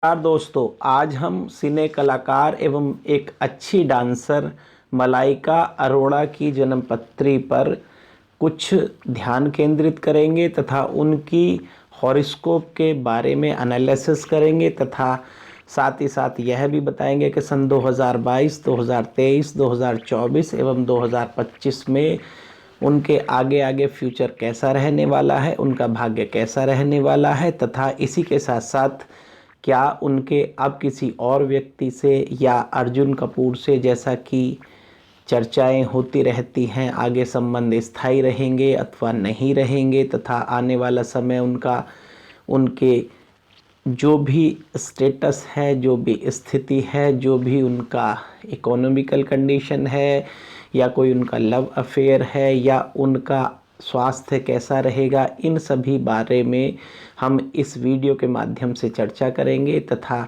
नमस्कार दोस्तों, आज हम सिने कलाकार एवं एक अच्छी डांसर मलाइका अरोड़ा की जन्मपत्री पर कुछ ध्यान केंद्रित करेंगे तथा उनकी हॉरोस्कोप के बारे में एनालिसिस करेंगे तथा साथ ही साथ यह भी बताएंगे कि सन 2022, 2023, 2024 एवं 2025 में उनके आगे आगे फ्यूचर कैसा रहने वाला है, उनका भाग्य कैसा रहने वाला है तथा इसी के साथ साथ क्या उनके अब किसी और व्यक्ति से या अर्जुन कपूर से जैसा कि चर्चाएं होती रहती हैं, आगे संबंध स्थायी रहेंगे अथवा नहीं रहेंगे तथा आने वाला समय उनके जो भी स्टेटस है, जो भी स्थिति है, जो भी उनका इकोनॉमिकल कंडीशन है या कोई उनका लव अफेयर है या उनका स्वास्थ्य कैसा रहेगा, इन सभी बारे में हम इस वीडियो के माध्यम से चर्चा करेंगे तथा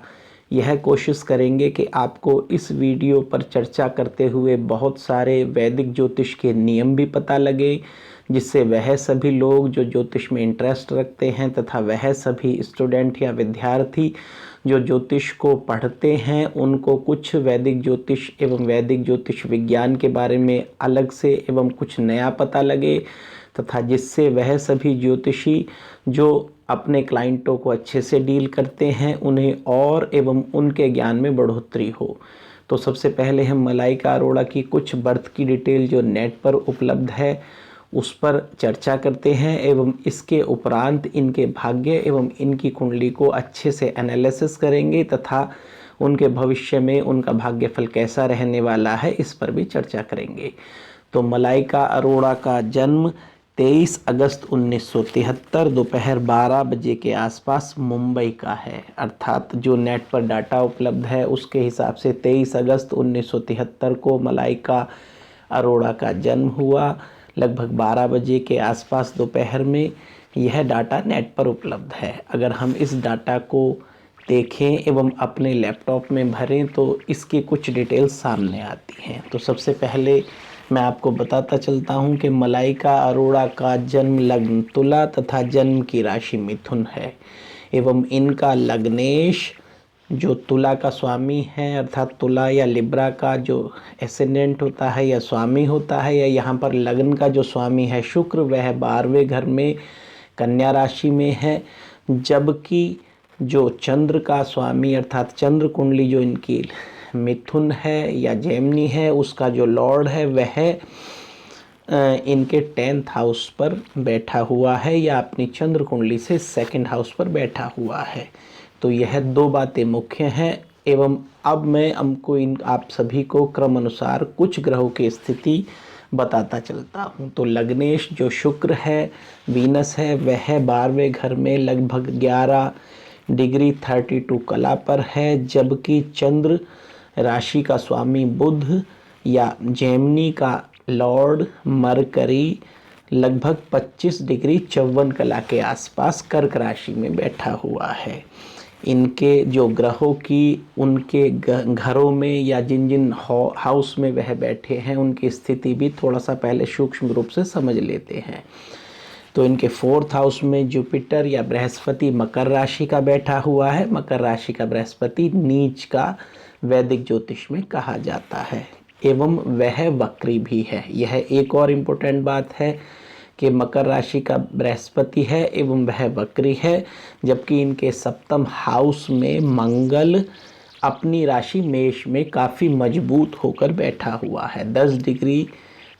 यह कोशिश करेंगे कि आपको इस वीडियो पर चर्चा करते हुए बहुत सारे वैदिक ज्योतिष के नियम भी पता लगे, जिससे वह सभी लोग जो ज्योतिष में इंटरेस्ट रखते हैं तथा वह सभी स्टूडेंट या विद्यार्थी जो ज्योतिष को पढ़ते हैं उनको कुछ वैदिक ज्योतिष एवं वैदिक ज्योतिष विज्ञान के बारे में अलग से एवं कुछ नया पता लगे तथा जिससे वह सभी ज्योतिषी जो अपने क्लाइंटों को अच्छे से डील करते हैं उन्हें और एवं उनके ज्ञान में बढ़ोतरी हो। तो सबसे पहले हम मलाइका अरोड़ा की कुछ बर्थ की डिटेल जो नेट पर उपलब्ध है उस पर चर्चा करते हैं एवं इसके उपरांत इनके भाग्य एवं इनकी कुंडली को अच्छे से एनालिसिस करेंगे तथा उनके भविष्य में उनका भाग्यफल कैसा रहने वाला है इस पर भी चर्चा करेंगे। तो मलाइका अरोड़ा का जन्म 23 अगस्त 1973 दोपहर 12 बजे के आसपास मुंबई का है, अर्थात जो नेट पर डाटा उपलब्ध है उसके हिसाब से 23 अगस्त 1973 को मलाइका अरोड़ा का जन्म हुआ। लगभग 12 बजे के आसपास दोपहर में यह डाटा नेट पर उपलब्ध है। अगर हम इस डाटा को देखें एवं अपने लैपटॉप में भरें तो इसकी कुछ डिटेल्स सामने आती हैं। तो सबसे पहले मैं आपको बताता चलता हूं कि मलाइका अरोड़ा का जन्म लग्न तुला तथा जन्म की राशि मिथुन है एवं इनका लग्नेश जो तुला का स्वामी है अर्थात तुला या लिब्रा का जो एसेंडेंट होता है या स्वामी होता है या यहाँ पर लग्न का जो स्वामी है शुक्र, वह 12वें घर में कन्या राशि में है, जबकि जो चंद्र का स्वामी अर्थात चंद्र कुंडली जो इनकी मिथुन है या जेमिनी है उसका जो लॉर्ड है वह इनके 10th हाउस पर बैठा हुआ है या अपनी चंद्र कुंडली से 2nd हाउस पर बैठा हुआ है। तो यह दो बातें मुख्य हैं एवं अब मैं आप सभी को क्रम अनुसार कुछ ग्रहों की स्थिति बताता चलता हूं। तो लग्नेश जो शुक्र है, वीनस है, वह 12वें घर में लगभग 11 डिग्री 32 कला पर है, जबकि चंद्र राशि का स्वामी बुध या जेमिनी का लॉर्ड मरकरी लगभग 25 डिग्री 54 कला के आसपास कर्क राशि में बैठा हुआ है। इनके जो ग्रहों की उनके घरों में या जिन जिन हाउस में वह बैठे हैं उनकी स्थिति भी थोड़ा सा पहले सूक्ष्म रूप से समझ लेते हैं। तो इनके 4th हाउस में जुपिटर या बृहस्पति मकर राशि का बैठा हुआ है। मकर राशि का बृहस्पति नीच का वैदिक ज्योतिष में कहा जाता है एवं वह वक्री भी है। यह एक और इम्पोर्टेंट बात है कि मकर राशि का बृहस्पति है एवं वह वक्री है, जबकि इनके 7th हाउस में मंगल अपनी राशि मेष में काफ़ी मजबूत होकर बैठा हुआ है। 10 डिग्री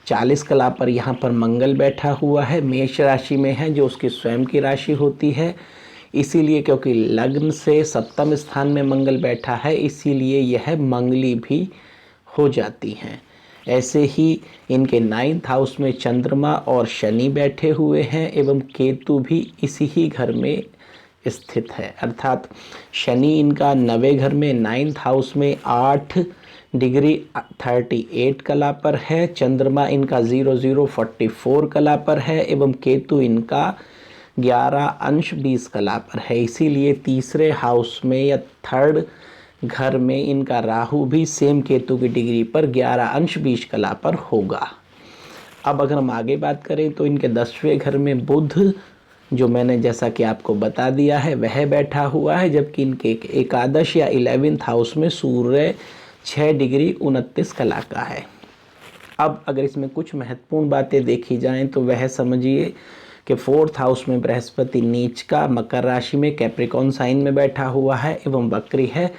40 कला पर यहाँ पर मंगल बैठा हुआ है, मेष राशि में है जो उसकी स्वयं की राशि होती है। इसीलिए क्योंकि लग्न से 7th स्थान में मंगल बैठा है इसीलिए यह मंगली भी हो जाती हैं। ऐसे ही इनके 9th हाउस में चंद्रमा और शनि बैठे हुए हैं एवं केतु भी इसी ही घर में स्थित है, अर्थात शनि इनका 9वें घर में 9th हाउस में 8 डिग्री 38 कला पर है, चंद्रमा इनका 0044 कला पर है एवं केतु इनका 11 अंश 20 कला पर है। इसीलिए तीसरे हाउस में या 3rd घर में इनका राहु भी सेम केतु की डिग्री पर 11 अंश 20 कला पर होगा। अब अगर हम आगे बात करें तो इनके 10वें घर में बुध जो मैंने जैसा कि आपको बता दिया है वह बैठा हुआ है, जबकि इनके एकादश या 11th हाउस में सूर्य 6 डिग्री 29 कला का है। अब अगर इसमें कुछ महत्वपूर्ण बातें देखी जाएं तो वह समझिए कि 4th हाउस में बृहस्पति नीच का मकर राशि में कैप्रिकॉन साइन में बैठा हुआ है एवं वक्री है,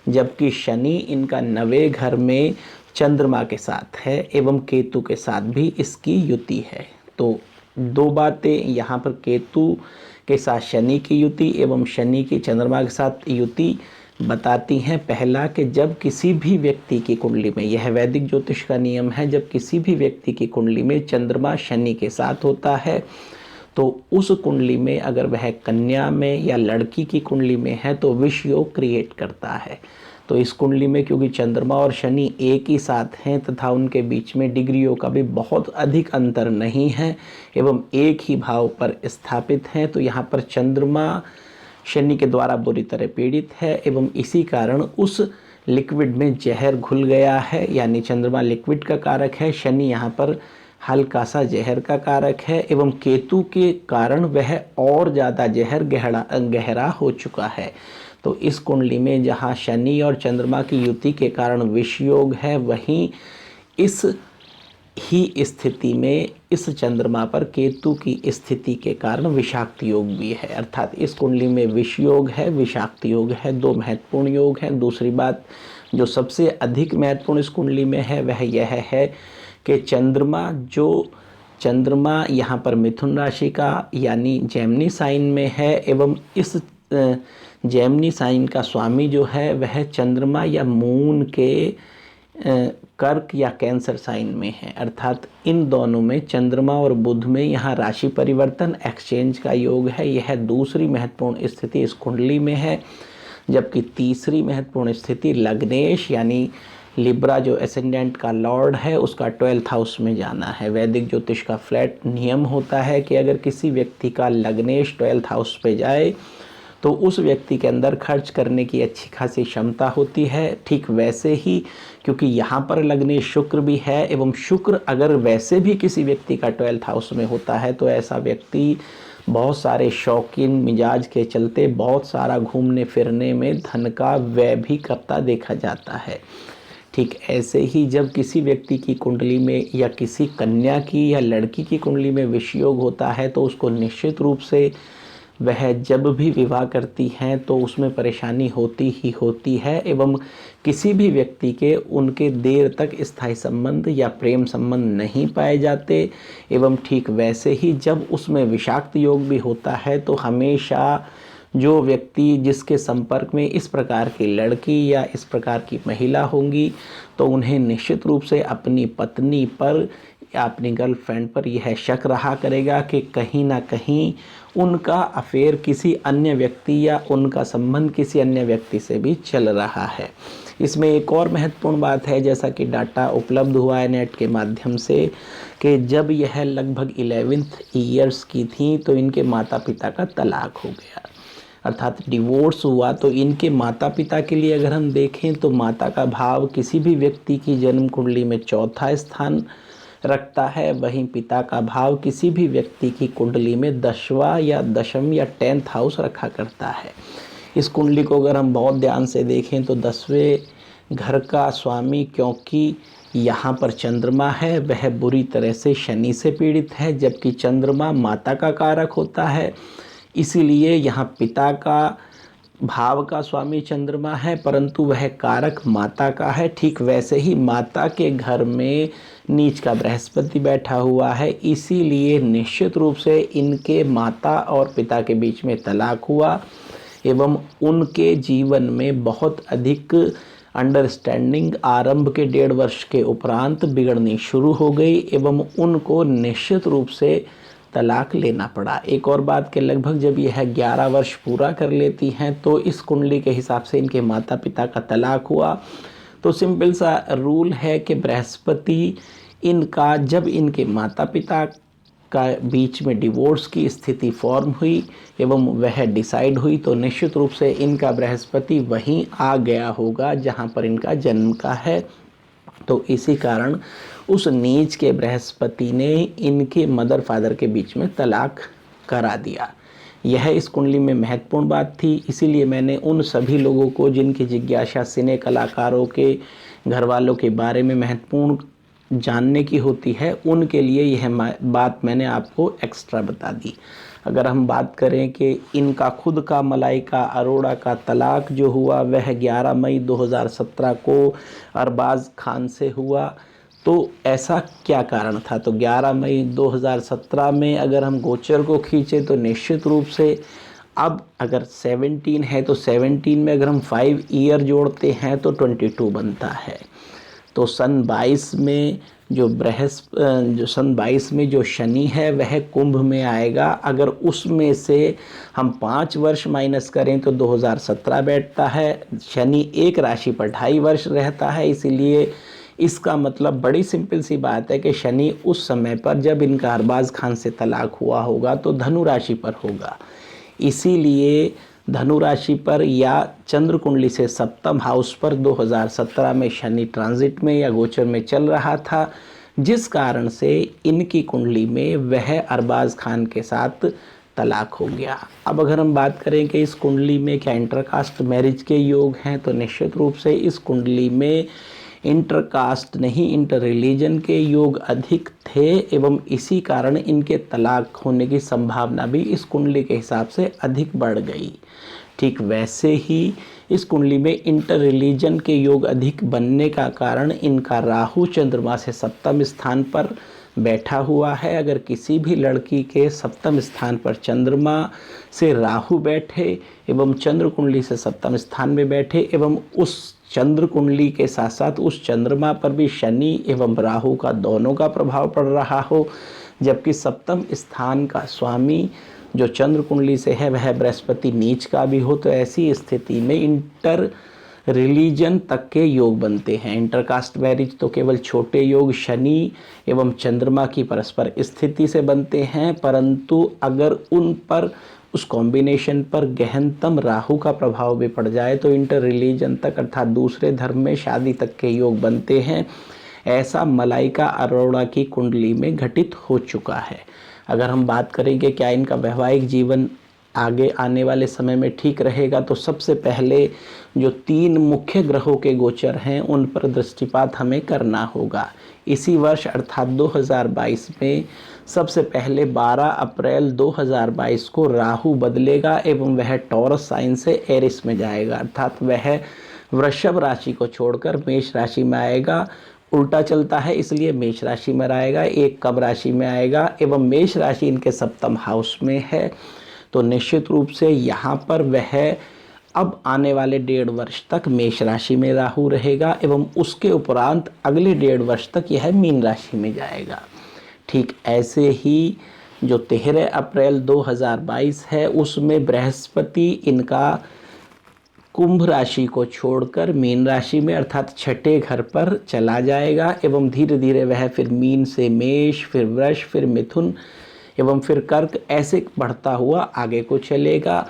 जबकि शनि इनका 9वें घर में चंद्रमा के साथ है एवं केतु के साथ भी इसकी युति है। तो दो बातें यहाँ पर केतु के साथ शनि की युति एवं शनि की चंद्रमा के साथ युति बताती हैं पहला कि जब किसी भी व्यक्ति की कुंडली में, यह वैदिक ज्योतिष का नियम है, जब किसी भी व्यक्ति की कुंडली में चंद्रमा शनि के साथ होता है तो उस कुंडली में अगर वह कन्या में या लड़की की कुंडली में है तो विष योग क्रिएट करता है। तो इस कुंडली में क्योंकि चंद्रमा और शनि एक ही साथ हैं तथा उनके बीच में डिग्रियों का भी बहुत अधिक अंतर नहीं है एवं एक ही भाव पर स्थापित हैं, तो यहाँ पर चंद्रमा शनि के द्वारा बुरी तरह पीड़ित है एवं इसी कारण उस लिक्विड में जहर घुल गया है, यानी चंद्रमा लिक्विड का कारक है, शनि यहाँ पर हल्का सा जहर का कारक है एवं केतु के कारण वह और ज़्यादा जहर गहरा हो चुका है। तो इस कुंडली में जहाँ शनि और चंद्रमा की युति के कारण विष योग है, वहीं इस ही स्थिति में इस चंद्रमा पर केतु की स्थिति के कारण विषाक्त योग भी है, अर्थात इस कुंडली में विष योग है, विषाक्त योग है, दो महत्वपूर्ण योग हैं। दूसरी बात जो सबसे अधिक महत्वपूर्ण इस कुंडली में है वह यह है कि चंद्रमा यहाँ पर मिथुन राशि का यानी जेमिनी साइन में है एवं इस जेमिनी साइन का स्वामी जो है वह चंद्रमा या मून के कर्क या कैंसर साइन में है, अर्थात इन दोनों में चंद्रमा और बुध में यहाँ राशि परिवर्तन एक्सचेंज का योग है। यह दूसरी महत्वपूर्ण स्थिति इस कुंडली में है, जबकि तीसरी महत्वपूर्ण स्थिति लग्नेश यानी लिब्रा जो एसेंडेंट का लॉर्ड है उसका 12th हाउस में जाना है। वैदिक ज्योतिष का फ्लैट नियम होता है कि अगर किसी व्यक्ति का लग्नेश 12th हाउस पे जाए तो उस व्यक्ति के अंदर खर्च करने की अच्छी खासी क्षमता होती है। ठीक वैसे ही क्योंकि यहाँ पर लग्नेश शुक्र भी है एवं शुक्र अगर वैसे भी किसी व्यक्ति का 12th हाउस में होता है तो ऐसा व्यक्ति बहुत सारे शौकीन मिजाज के चलते बहुत सारा घूमने फिरने में धन का व्यय भी करता देखा जाता है। ठीक ऐसे ही जब किसी व्यक्ति की कुंडली में या किसी कन्या की या लड़की की कुंडली में विष योग होता है तो उसको निश्चित रूप से वह जब भी विवाह करती हैं तो उसमें परेशानी होती ही होती है एवं किसी भी व्यक्ति के उनके देर तक स्थायी संबंध या प्रेम संबंध नहीं पाए जाते एवं ठीक वैसे ही जब उसमें विषाक्त योग भी होता है तो हमेशा जो व्यक्ति जिसके संपर्क में इस प्रकार की लड़की या इस प्रकार की महिला होंगी तो उन्हें निश्चित रूप से अपनी पत्नी पर या अपनी गर्लफ्रेंड पर यह शक रहा करेगा कि कहीं ना कहीं उनका अफेयर किसी अन्य व्यक्ति या उनका संबंध किसी अन्य व्यक्ति से भी चल रहा है। इसमें एक और महत्वपूर्ण बात है, जैसा कि डाटा उपलब्ध हुआ है नेट के माध्यम से, कि जब यह लगभग 11th ईयर्स की थी तो इनके माता पिता का तलाक हो गया, अर्थात डिवोर्स हुआ। तो इनके माता पिता के लिए अगर हम देखें तो माता का भाव किसी भी व्यक्ति की जन्म कुंडली में 4था स्थान रखता है, वहीं पिता का भाव किसी भी व्यक्ति की कुंडली में 10वां या 10th या 10th हाउस रखा करता है। इस कुंडली को अगर हम बहुत ध्यान से देखें तो 10वें घर का स्वामी, क्योंकि यहाँ पर चंद्रमा है, वह बुरी तरह से शनि से पीड़ित है, जबकि चंद्रमा माता का कारक होता है, इसीलिए यहाँ पिता का भाव का स्वामी चंद्रमा है परंतु वह कारक माता का है। ठीक वैसे ही माता के घर में नीच का बृहस्पति बैठा हुआ है, इसीलिए निश्चित रूप से इनके माता और पिता के बीच में तलाक हुआ एवं उनके जीवन में बहुत अधिक अंडरस्टैंडिंग आरंभ के 1.5 वर्ष के उपरांत बिगड़नी शुरू हो गई एवं उनको निश्चित रूप से तलाक लेना पड़ा। एक और बात कि लगभग जब यह 11 वर्ष पूरा कर लेती हैं तो इस कुंडली के हिसाब से इनके माता पिता का तलाक हुआ। तो सिंपल सा रूल है कि बृहस्पति इनका जब इनके माता पिता का बीच में डिवोर्स की स्थिति फॉर्म हुई एवं वह डिसाइड हुई तो निश्चित रूप से इनका बृहस्पति वहीं आ गया होगा जहां पर इनका जन्म का है। तो इसी कारण उस नीच के बृहस्पति ने इनके मदर फादर के बीच में तलाक करा दिया। यह इस कुंडली में महत्वपूर्ण बात थी। इसीलिए मैंने उन सभी लोगों को जिनकी जिज्ञासा सिने कलाकारों के घर वालों के बारे में महत्वपूर्ण जानने की होती है, उनके लिए यह बात मैंने आपको एक्स्ट्रा बता दी। अगर हम बात करें कि इनका खुद का मलाइका अरोड़ा का तलाक जो हुआ वह 11 मई 2017 को अरबाज खान से हुआ, तो ऐसा क्या कारण था? तो 11 मई 2017 में अगर हम गोचर को खींचे तो निश्चित रूप से अब अगर 17 है तो 17 में अगर हम 5 ईयर जोड़ते हैं तो 22 बनता है। तो सन 22 में जो सन 22 में जो शनि है वह कुंभ में आएगा। अगर उसमें से हम 5 वर्ष माइनस करें तो 2017 बैठता है। शनि एक राशि पर 2.5 वर्ष रहता है, इसीलिए इसका मतलब बड़ी सिंपल सी बात है कि शनि उस समय पर जब इनका अरबाज खान से तलाक हुआ होगा तो धनु राशि पर होगा। इसीलिए धनु राशि पर या चंद्र कुंडली से सप्तम हाउस पर 2017 में शनि ट्रांजिट में या गोचर में चल रहा था, जिस कारण से इनकी कुंडली में वह अरबाज खान के साथ तलाक हो गया। अब अगर हम बात करें कि इस कुंडली में क्या इंटरकास्ट मैरिज के योग हैं, तो निश्चित रूप से इस कुंडली में इंटरकास्ट नहीं इंटर रिलीजन के योग अधिक थे एवं इसी कारण इनके तलाक होने की संभावना भी इस कुंडली के हिसाब से अधिक बढ़ गई। ठीक वैसे ही इस कुंडली में इंटर रिलीजन के योग अधिक बनने का कारण इनका राहु चंद्रमा से सप्तम स्थान पर बैठा हुआ है। अगर किसी भी लड़की के सप्तम स्थान पर चंद्रमा से राहु बैठे एवं चंद्र कुंडली से सप्तम स्थान में बैठे एवं उस चंद्र कुंडली के साथ साथ उस चंद्रमा पर भी शनि एवं राहु का दोनों का प्रभाव पड़ रहा हो, जबकि सप्तम स्थान का स्वामी जो चंद्र कुंडली से है वह बृहस्पति नीच का भी हो, तो ऐसी स्थिति में इंटर रिलीजन तक के योग बनते हैं। इंटरकास्ट मैरिज तो केवल छोटे योग शनि एवं चंद्रमा की परस्पर स्थिति से बनते हैं, परंतु अगर उन पर उस कॉम्बिनेशन पर गहनतम राहु का प्रभाव भी पड़ जाए तो इंटर रिलीजन तक अर्थात दूसरे धर्म में शादी तक के योग बनते हैं। ऐसा मलाइका अरोड़ा की कुंडली में घटित हो चुका है। अगर हम बात करेंगे क्या इनका वैवाहिक जीवन आगे आने वाले समय में ठीक रहेगा, तो सबसे पहले जो 3 मुख्य ग्रहों के गोचर हैं उन पर दृष्टिपात हमें करना होगा। इसी वर्ष अर्थात 2022 में सबसे पहले 12 अप्रैल 2022 को राहु बदलेगा एवं वह टॉरस साइन से एरिस में जाएगा, अर्थात वह वृषभ राशि को छोड़कर मेष राशि में आएगा। उल्टा चलता है इसलिए मेष राशि में आएगा, एक कब राशि में आएगा एवं मेष राशि इनके सप्तम हाउस में है। तो निश्चित रूप से यहाँ पर वह अब आने वाले 1.5 वर्ष तक मेष राशि में राहु रहेगा एवं उसके उपरांत अगले 1.5 वर्ष तक यह मीन राशि में जाएगा। ठीक ऐसे ही जो 13 अप्रैल 2022 है उसमें बृहस्पति इनका कुंभ राशि को छोड़कर मीन राशि में अर्थात छठे घर पर चला जाएगा एवं धीरे धीरे वह फिर मीन से मेष, फिर वृष, फिर मिथुन एवं फिर कर्क ऐसे बढ़ता हुआ आगे को चलेगा।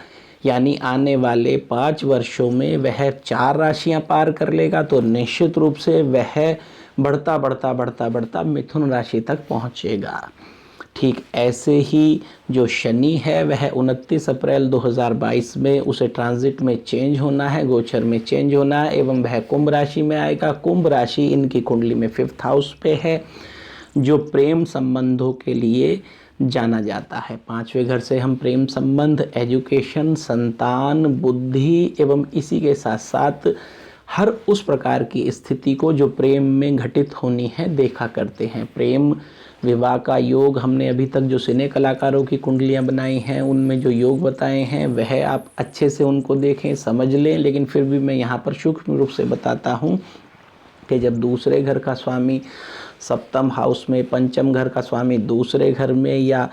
यानी आने वाले 5 वर्षों में वह 4 राशियां पार कर लेगा, तो निश्चित रूप से वह बढ़ता बढ़ता बढ़ता बढ़ता मिथुन राशि तक पहुंचेगा। ठीक ऐसे ही जो शनि है वह 29 अप्रैल 2022 में उसे ट्रांजिट में चेंज होना है, गोचर में चेंज होना है एवं वह कुंभ राशि में आएगा। कुंभ राशि इनकी कुंडली में 5th हाउस पे है, जो प्रेम संबंधों के लिए जाना जाता है। 5वें घर से हम प्रेम संबंध, एजुकेशन, संतान, बुद्धि एवं इसी के साथ साथ हर उस प्रकार की स्थिति को जो प्रेम में घटित होनी है देखा करते हैं। प्रेम विवाह का योग हमने अभी तक जो सिने कलाकारों की कुंडलियां बनाई हैं उनमें जो योग बताए हैं वह आप अच्छे से उनको देखें, समझ लें, लेकिन फिर भी मैं यहाँ पर सूक्ष्म रूप से बताता हूँ कि जब दूसरे घर का स्वामी सप्तम हाउस में, पंचम घर का स्वामी दूसरे घर में या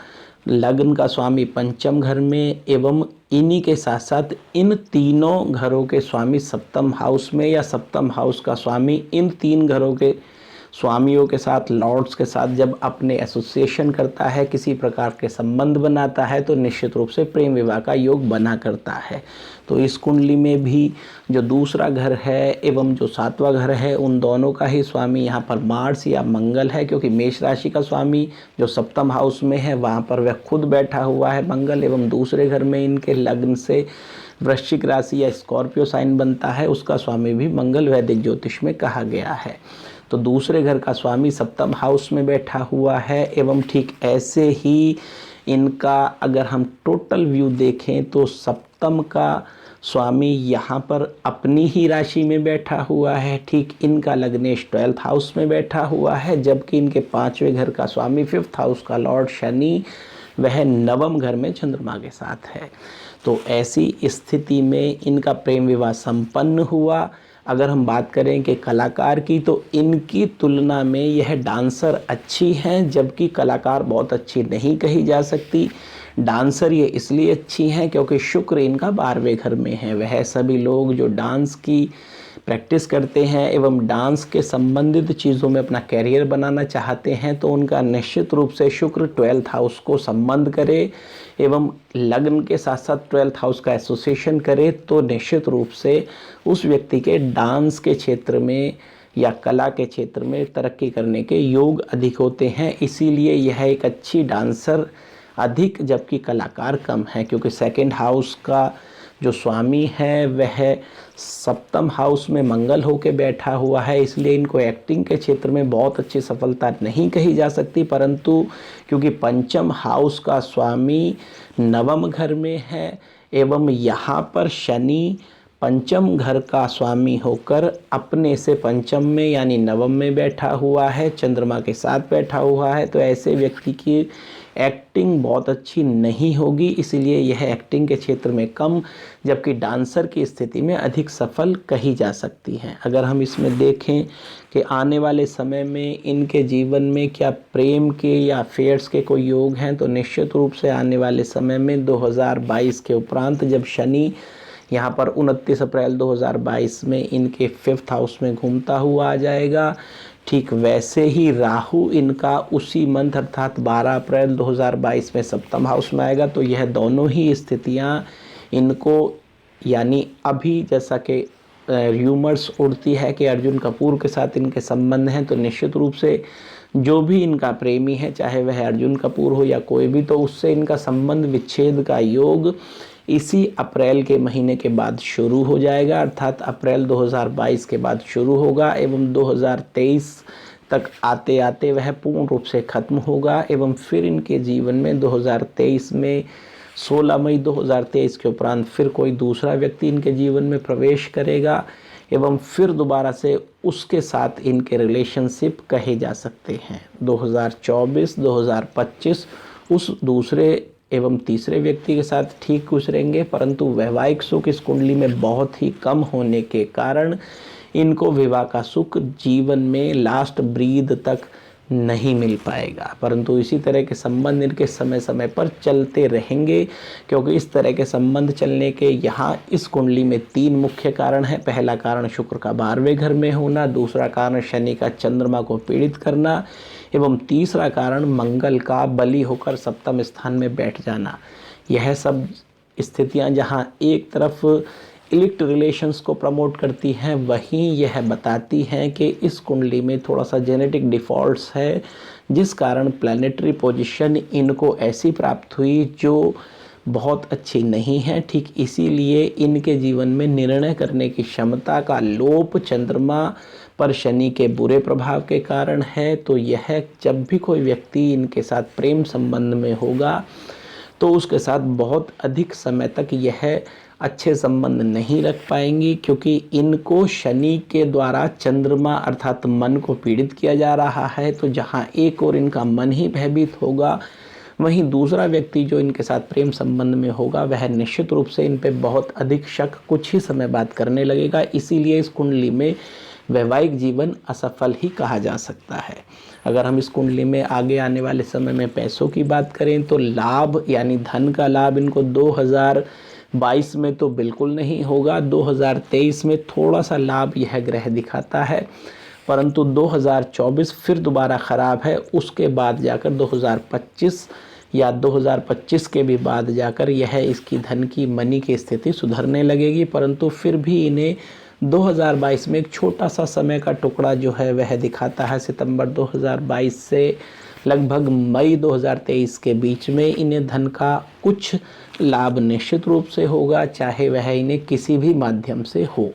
लग्न का स्वामी पंचम घर में एवं इन्हीं के साथ साथ इन तीनों घरों के स्वामी सप्तम हाउस में या सप्तम हाउस का स्वामी इन 3 घरों के स्वामियों के साथ, लॉर्ड्स के साथ जब अपने एसोसिएशन करता है, किसी प्रकार के संबंध बनाता है, तो निश्चित रूप से प्रेम विवाह का योग बना करता है। तो इस कुंडली में भी जो दूसरा घर है एवं जो सातवां घर है, उन दोनों का ही स्वामी यहाँ पर मार्स या मंगल है, क्योंकि मेष राशि का स्वामी जो सप्तम हाउस में है वहाँ पर वह खुद बैठा हुआ है मंगल, एवं दूसरे घर में इनके लग्न से वृश्चिक राशि या स्कॉर्पियो साइन बनता है, उसका स्वामी भी मंगल वैदिक ज्योतिष में कहा गया है। तो दूसरे घर का स्वामी सप्तम हाउस में बैठा हुआ है, एवं ठीक ऐसे ही इनका अगर हम टोटल व्यू देखें तो सप्तम का स्वामी यहाँ पर अपनी ही राशि में बैठा हुआ है, ठीक इनका लग्नेश 12th हाउस में बैठा हुआ है, जबकि इनके 5वें घर का स्वामी 5th हाउस का लॉर्ड शनि वह 9वें घर में चंद्रमा के साथ है। तो ऐसी स्थिति में इनका प्रेम विवाह संपन्न हुआ। अगर हम बात करें कि कलाकार की, तो इनकी तुलना में यह डांसर अच्छी हैं, जबकि कलाकार बहुत अच्छी नहीं कही जा सकती। डांसर ये इसलिए अच्छी हैं क्योंकि शुक्र इनका 12वें घर में है। वह सभी लोग जो डांस की प्रैक्टिस करते हैं एवं डांस के संबंधित चीज़ों में अपना कैरियर बनाना चाहते हैं, तो उनका निश्चित रूप से शुक्र 12th हाउस को संबंध करे एवं लग्न के साथ साथ 12th हाउस का एसोसिएशन करे, तो निश्चित रूप से उस व्यक्ति के डांस के क्षेत्र में या कला के क्षेत्र में तरक्की करने के योग अधिक होते हैं। इसीलिए यह एक अच्छी डांसर अधिक, जबकि कलाकार कम है, क्योंकि 2nd हाउस का जो स्वामी है वह सप्तम हाउस में मंगल होकर बैठा हुआ है, इसलिए इनको एक्टिंग के क्षेत्र में बहुत अच्छी सफलता नहीं कही जा सकती। परंतु क्योंकि 5th हाउस का स्वामी 9वें घर में है एवं यहाँ पर शनि 5th घर का स्वामी होकर अपने से 5th में यानी 9वें में बैठा हुआ है, चंद्रमा के साथ बैठा हुआ है, तो ऐसे व्यक्ति की एक्टिंग बहुत अच्छी नहीं होगी, इसीलिए यह एक्टिंग के क्षेत्र में कम, जबकि डांसर की स्थिति में अधिक सफल कही जा सकती हैं। अगर हम इसमें देखें कि आने वाले समय में इनके जीवन में क्या प्रेम के या अफेयर्स के कोई योग हैं, तो निश्चित रूप से आने वाले समय में 2022 के उपरांत जब शनि यहाँ पर 29 अप्रैल 2022 में इनके 5th हाउस में घूमता हुआ आ जाएगा, ठीक वैसे ही राहु इनका उसी मंथ अर्थात 12 अप्रैल 2022 में सप्तम हाउस में आएगा। तो यह दोनों ही स्थितियाँ इनको, यानी अभी जैसा कि र्यूमर्स उड़ती है कि अर्जुन कपूर के साथ इनके संबंध हैं, तो निश्चित रूप से जो भी इनका प्रेमी है, चाहे वह अर्जुन कपूर हो या कोई भी, तो उससे इनका संबंध विच्छेद का योग इसी अप्रैल के महीने के बाद शुरू हो जाएगा, अर्थात अप्रैल 2022 के बाद शुरू होगा एवं 2023 तक आते आते वह पूर्ण रूप से खत्म होगा। एवं फिर इनके जीवन में 2023 में 16 मई 2023 के उपरांत फिर कोई दूसरा व्यक्ति इनके जीवन में प्रवेश करेगा एवं फिर दोबारा से उसके साथ इनके रिलेशनशिप कहे जा सकते हैं। 2024-2025 उस दूसरे एवं तीसरे व्यक्ति के साथ ठीक गुजरेंगे, परंतु वैवाहिक सुख इस कुंडली में बहुत ही कम होने के कारण इनको विवाह का सुख जीवन में लास्ट ब्रीद तक नहीं मिल पाएगा। परंतु इसी तरह के संबंध इनके समय समय पर चलते रहेंगे, क्योंकि इस तरह के संबंध चलने के यहाँ इस कुंडली में 3 मुख्य कारण हैं। पहला कारण शुक्र का 12वें घर में होना, दूसरा कारण शनि का चंद्रमा को पीड़ित करना एवं तीसरा कारण मंगल का बली होकर सप्तम स्थान में बैठ जाना। यह सब स्थितियां जहां एक तरफ इलिक्ट रिलेशंस को प्रमोट करती हैं, वहीं यह बताती हैं कि इस कुंडली में थोड़ा सा जेनेटिक डिफ़ॉल्ट्स है, जिस कारण प्लैनेटरी पोजीशन इनको ऐसी प्राप्त हुई जो बहुत अच्छी नहीं है। ठीक इसीलिए इनके जीवन में निर्णय करने की क्षमता का लोप चंद्रमा पर शनि के बुरे प्रभाव के कारण है। तो यह जब भी कोई व्यक्ति इनके साथ प्रेम संबंध में होगा तो उसके साथ बहुत अधिक समय तक यह अच्छे संबंध नहीं रख पाएंगी, क्योंकि इनको शनि के द्वारा चंद्रमा अर्थात मन को पीड़ित किया जा रहा है। तो जहाँ एक और इनका मन ही भयभीत होगा, वहीं दूसरा व्यक्ति जो इनके साथ प्रेम संबंध में होगा वह निश्चित रूप से इन पे बहुत अधिक शक कुछ ही समय बाद करने लगेगा। इसीलिए इस कुंडली में वैवाहिक जीवन असफल ही कहा जा सकता है। अगर हम इस कुंडली में आगे आने वाले समय में पैसों की बात करें तो लाभ यानी धन का लाभ इनको 2022 में तो बिल्कुल नहीं होगा। 2023 में थोड़ा सा लाभ यह ग्रह दिखाता है, परंतु 2024 फिर दोबारा ख़राब है। उसके बाद जाकर 2025 या 2025 के भी बाद जाकर यह इसकी धन की मनी की स्थिति सुधरने लगेगी। परंतु फिर भी इन्हें 2022 में एक छोटा सा समय का टुकड़ा जो है वह दिखाता है। सितंबर 2022 से लगभग मई 2023 के बीच में इन्हें धन का कुछ लाभ निश्चित रूप से होगा, चाहे वह इन्हें किसी भी माध्यम से हो।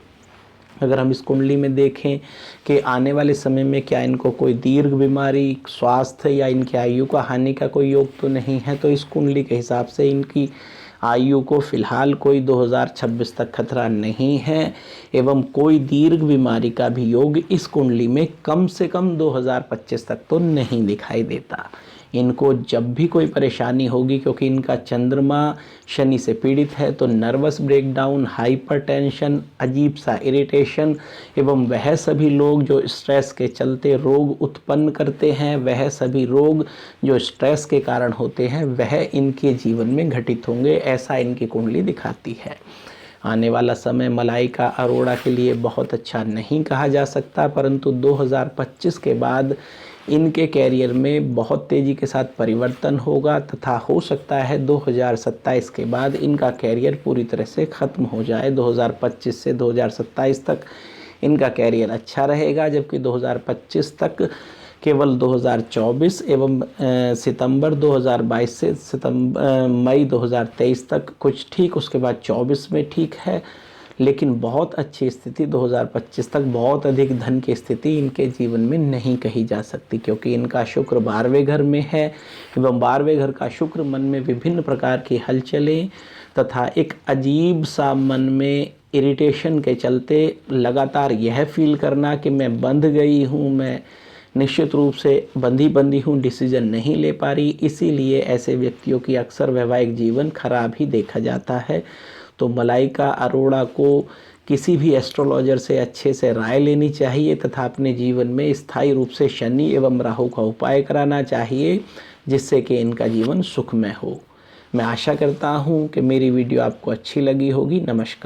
अगर हम इस कुंडली में देखें कि आने वाले समय में क्या इनको कोई दीर्घ बीमारी, स्वास्थ्य या इनकी आयु का हानि का कोई योग तो नहीं है, तो इस कुंडली के हिसाब से इनकी आयु को फिलहाल कोई 2026 तक खतरा नहीं है एवं कोई दीर्घ बीमारी का भी योग इस कुंडली में कम से कम 2025 तक तो नहीं दिखाई देता। इनको जब भी कोई परेशानी होगी, क्योंकि इनका चंद्रमा शनि से पीड़ित है, तो नर्वस ब्रेकडाउन, हाइपरटेंशन, अजीब सा इरिटेशन एवं वह सभी लोग जो स्ट्रेस के चलते रोग उत्पन्न करते हैं, वह सभी रोग जो स्ट्रेस के कारण होते हैं वह इनके जीवन में घटित होंगे, ऐसा इनकी कुंडली दिखाती है। आने वाला समय मलाइका अरोड़ा के लिए बहुत अच्छा नहीं कहा जा सकता, परंतु 2025 के बाद इनके कैरियर में बहुत तेज़ी के साथ परिवर्तन होगा तथा हो सकता है 2027 के बाद इनका कैरियर पूरी तरह से ख़त्म हो जाए। 2025 से 2027 तक इनका कैरियर अच्छा रहेगा, जबकि 2025 तक केवल 2024 एवं सितंबर 2022 से मई 2023 तक कुछ ठीक, उसके बाद 24 में ठीक है, लेकिन बहुत अच्छी स्थिति 2025 तक, बहुत अधिक धन की स्थिति इनके जीवन में नहीं कही जा सकती, क्योंकि इनका शुक्र 12वें घर में है एवं 12वें घर का शुक्र मन में विभिन्न प्रकार की हलचलें तथा एक अजीब सा मन में इरिटेशन के चलते लगातार यह फील करना कि मैं बंध गई हूँ, मैं निश्चित रूप से बंधी हूँ, डिसीजन नहीं ले पा रही, इसीलिए ऐसे व्यक्तियों की अक्सर वैवाहिक जीवन खराब ही देखा जाता है। तो मलाइका अरोड़ा को किसी भी एस्ट्रोलॉजर से अच्छे से राय लेनी चाहिए तथा अपने जीवन में स्थायी रूप से शनि एवं राहु का उपाय कराना चाहिए, जिससे कि इनका जीवन सुखमय हो। मैं आशा करता हूँ कि मेरी वीडियो आपको अच्छी लगी होगी। नमस्कार।